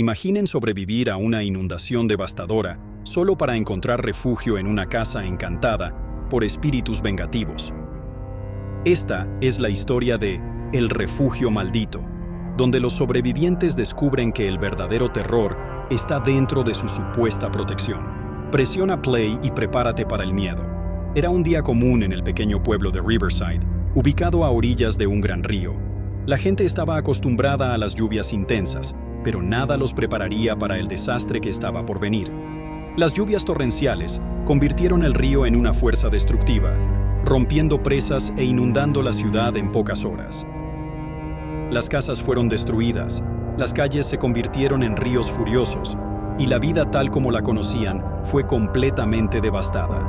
Imaginen sobrevivir a una inundación devastadora solo para encontrar refugio en una casa encantada por espíritus vengativos. Esta es la historia de El Refugio Maldito, donde los sobrevivientes descubren que el verdadero terror está dentro de su supuesta protección. Presiona play y prepárate para el miedo. Era un día común en el pequeño pueblo de Riverside, ubicado a orillas de un gran río. La gente estaba acostumbrada a las lluvias intensas, pero nada los prepararía para el desastre que estaba por venir. Las lluvias torrenciales convirtieron el río en una fuerza destructiva, rompiendo presas e inundando la ciudad en pocas horas. Las casas fueron destruidas, las calles se convirtieron en ríos furiosos, y la vida tal como la conocían fue completamente devastada.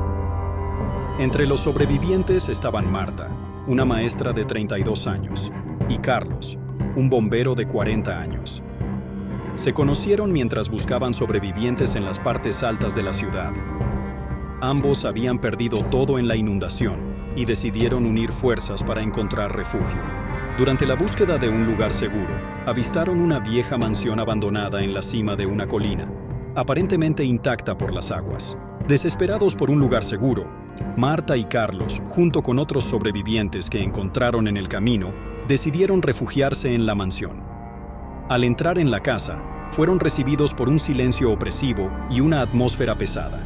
Entre los sobrevivientes estaban Marta, una maestra de 32 años, y Carlos, un bombero de 40 años. Se conocieron mientras buscaban sobrevivientes en las partes altas de la ciudad. Ambos habían perdido todo en la inundación y decidieron unir fuerzas para encontrar refugio. Durante la búsqueda de un lugar seguro, avistaron una vieja mansión abandonada en la cima de una colina, aparentemente intacta por las aguas. Desesperados por un lugar seguro, Marta y Carlos, junto con otros sobrevivientes que encontraron en el camino, decidieron refugiarse en la mansión. Al entrar en la casa, fueron recibidos por un silencio opresivo y una atmósfera pesada.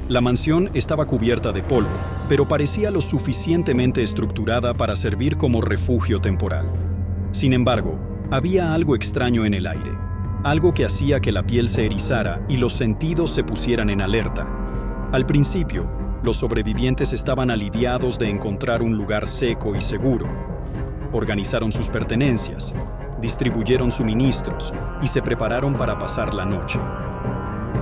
La mansión estaba cubierta de polvo, pero parecía lo suficientemente estructurada para servir como refugio temporal. Sin embargo, había algo extraño en el aire, algo que hacía que la piel se erizara y los sentidos se pusieran en alerta. Al principio, los sobrevivientes estaban aliviados de encontrar un lugar seco y seguro. Organizaron sus pertenencias, distribuyeron suministros y se prepararon para pasar la noche.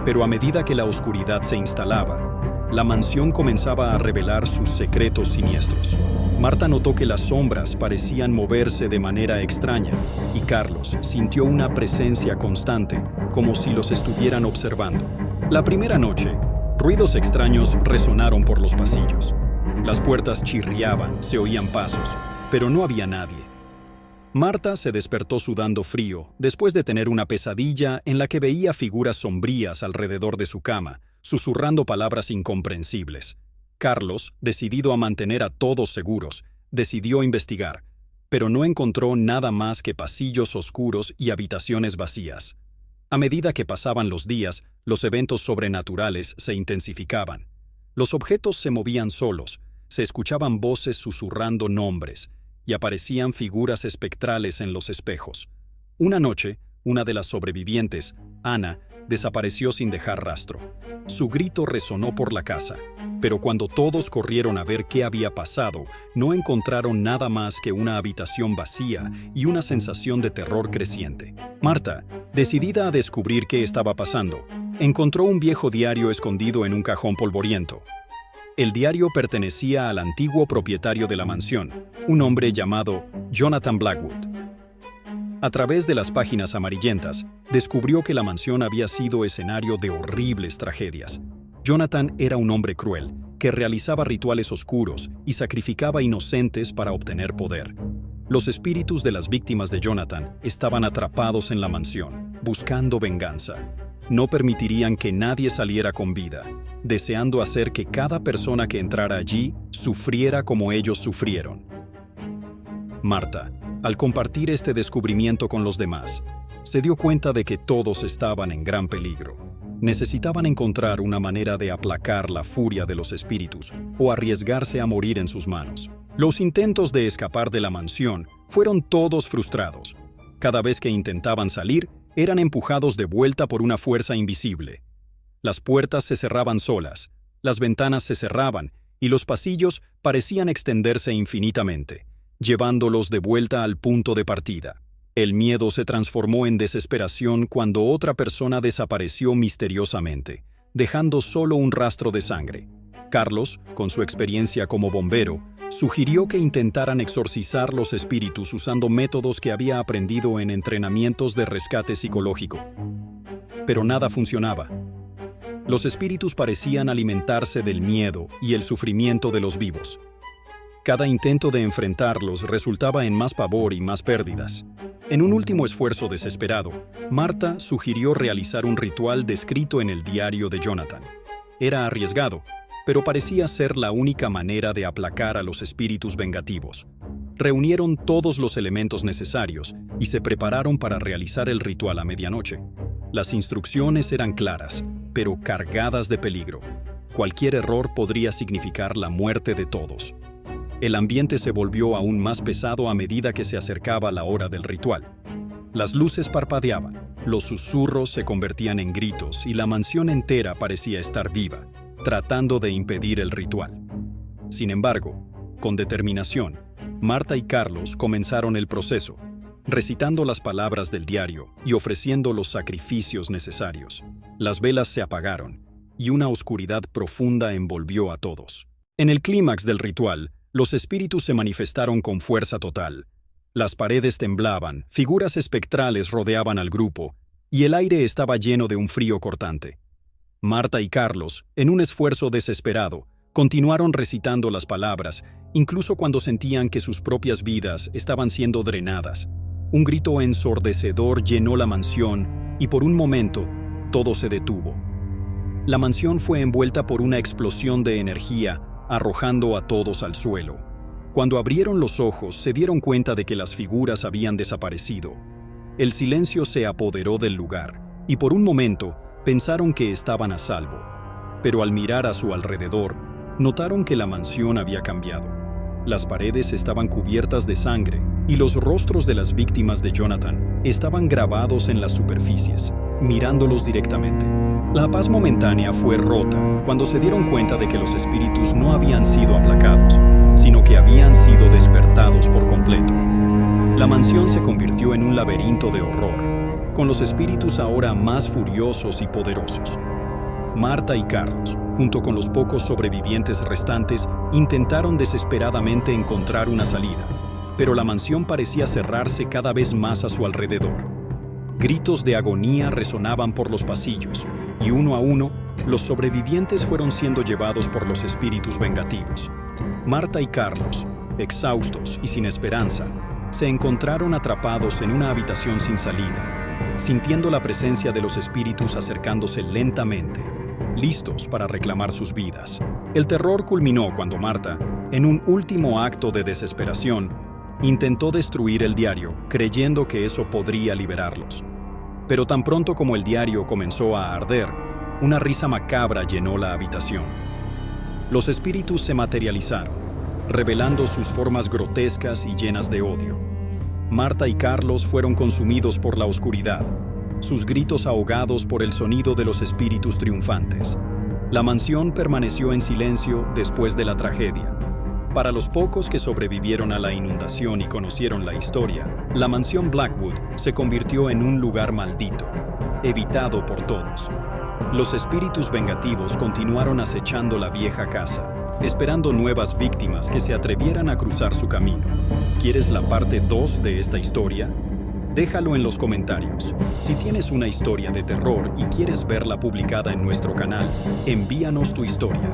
Pero a medida que la oscuridad se instalaba, la mansión comenzaba a revelar sus secretos siniestros. Marta notó que las sombras parecían moverse de manera extraña y Carlos sintió una presencia constante, como si los estuvieran observando. La primera noche, ruidos extraños resonaron por los pasillos. Las puertas chirriaban, se oían pasos, pero no había nadie. Marta se despertó sudando frío, después de tener una pesadilla en la que veía figuras sombrías alrededor de su cama, susurrando palabras incomprensibles. Carlos, decidido a mantener a todos seguros, decidió investigar, pero no encontró nada más que pasillos oscuros y habitaciones vacías. A medida que pasaban los días, los eventos sobrenaturales se intensificaban. Los objetos se movían solos, se escuchaban voces susurrando nombres, y aparecían figuras espectrales en los espejos. Una noche, una de las sobrevivientes, Ana, desapareció sin dejar rastro. Su grito resonó por la casa, pero cuando todos corrieron a ver qué había pasado, no encontraron nada más que una habitación vacía y una sensación de terror creciente. Marta, decidida a descubrir qué estaba pasando, encontró un viejo diario escondido en un cajón polvoriento. El diario pertenecía al antiguo propietario de la mansión, un hombre llamado Jonathan Blackwood. A través de las páginas amarillentas, descubrió que la mansión había sido escenario de horribles tragedias. Jonathan era un hombre cruel, que realizaba rituales oscuros y sacrificaba inocentes para obtener poder. Los espíritus de las víctimas de Jonathan estaban atrapados en la mansión, buscando venganza. No permitirían que nadie saliera con vida, deseando hacer que cada persona que entrara allí sufriera como ellos sufrieron. Marta, al compartir este descubrimiento con los demás, se dio cuenta de que todos estaban en gran peligro. Necesitaban encontrar una manera de aplacar la furia de los espíritus o arriesgarse a morir en sus manos. Los intentos de escapar de la mansión fueron todos frustrados. Cada vez que intentaban salir, eran empujados de vuelta por una fuerza invisible. Las puertas se cerraban solas, las ventanas se cerraban y los pasillos parecían extenderse infinitamente, llevándolos de vuelta al punto de partida. El miedo se transformó en desesperación cuando otra persona desapareció misteriosamente, dejando solo un rastro de sangre. Carlos, con su experiencia como bombero, sugirió que intentaran exorcizar los espíritus usando métodos que había aprendido en entrenamientos de rescate psicológico. Pero nada funcionaba. Los espíritus parecían alimentarse del miedo y el sufrimiento de los vivos. Cada intento de enfrentarlos resultaba en más pavor y más pérdidas. En un último esfuerzo desesperado, Marta sugirió realizar un ritual descrito en el diario de Jonathan. Era arriesgado, pero parecía ser la única manera de aplacar a los espíritus vengativos. Reunieron todos los elementos necesarios y se prepararon para realizar el ritual a medianoche. Las instrucciones eran claras, pero cargadas de peligro. Cualquier error podría significar la muerte de todos. El ambiente se volvió aún más pesado a medida que se acercaba la hora del ritual. Las luces parpadeaban, los susurros se convertían en gritos y la mansión entera parecía estar viva, tratando de impedir el ritual. Sin embargo, con determinación, Marta y Carlos comenzaron el proceso, recitando las palabras del diario y ofreciendo los sacrificios necesarios. Las velas se apagaron y una oscuridad profunda envolvió a todos. En el clímax del ritual, los espíritus se manifestaron con fuerza total. Las paredes temblaban, figuras espectrales rodeaban al grupo, y el aire estaba lleno de un frío cortante. Marta y Carlos, en un esfuerzo desesperado, continuaron recitando las palabras, incluso cuando sentían que sus propias vidas estaban siendo drenadas. Un grito ensordecedor llenó la mansión, y por un momento, todo se detuvo. La mansión fue envuelta por una explosión de energía, arrojando a todos al suelo. Cuando abrieron los ojos, se dieron cuenta de que las figuras habían desaparecido. El silencio se apoderó del lugar, y por un momento pensaron que estaban a salvo. Pero al mirar a su alrededor, notaron que la mansión había cambiado. Las paredes estaban cubiertas de sangre, y los rostros de las víctimas de Jonathan estaban grabados en las superficies, mirándolos directamente. La paz momentánea fue rota cuando se dieron cuenta de que los espíritus no habían sido aplacados, sino que habían sido despertados por completo. La mansión se convirtió en un laberinto de horror, con los espíritus ahora más furiosos y poderosos. Marta y Carlos, junto con los pocos sobrevivientes restantes, intentaron desesperadamente encontrar una salida, pero la mansión parecía cerrarse cada vez más a su alrededor. Gritos de agonía resonaban por los pasillos, y uno a uno, los sobrevivientes fueron siendo llevados por los espíritus vengativos. Marta y Carlos, exhaustos y sin esperanza, se encontraron atrapados en una habitación sin salida, sintiendo la presencia de los espíritus acercándose lentamente, listos para reclamar sus vidas. El terror culminó cuando Marta, en un último acto de desesperación, intentó destruir el diario, creyendo que eso podría liberarlos. Pero tan pronto como el diario comenzó a arder, una risa macabra llenó la habitación. Los espíritus se materializaron, revelando sus formas grotescas y llenas de odio. Marta y Carlos fueron consumidos por la oscuridad, sus gritos ahogados por el sonido de los espíritus triunfantes. La mansión permaneció en silencio después de la tragedia. Para los pocos que sobrevivieron a la inundación y conocieron la historia, la mansión Blackwood se convirtió en un lugar maldito, evitado por todos. Los espíritus vengativos continuaron acechando la vieja casa, esperando nuevas víctimas que se atrevieran a cruzar su camino. ¿Quieres la parte 2 de esta historia? Déjalo en los comentarios. Si tienes una historia de terror y quieres verla publicada en nuestro canal, envíanos tu historia.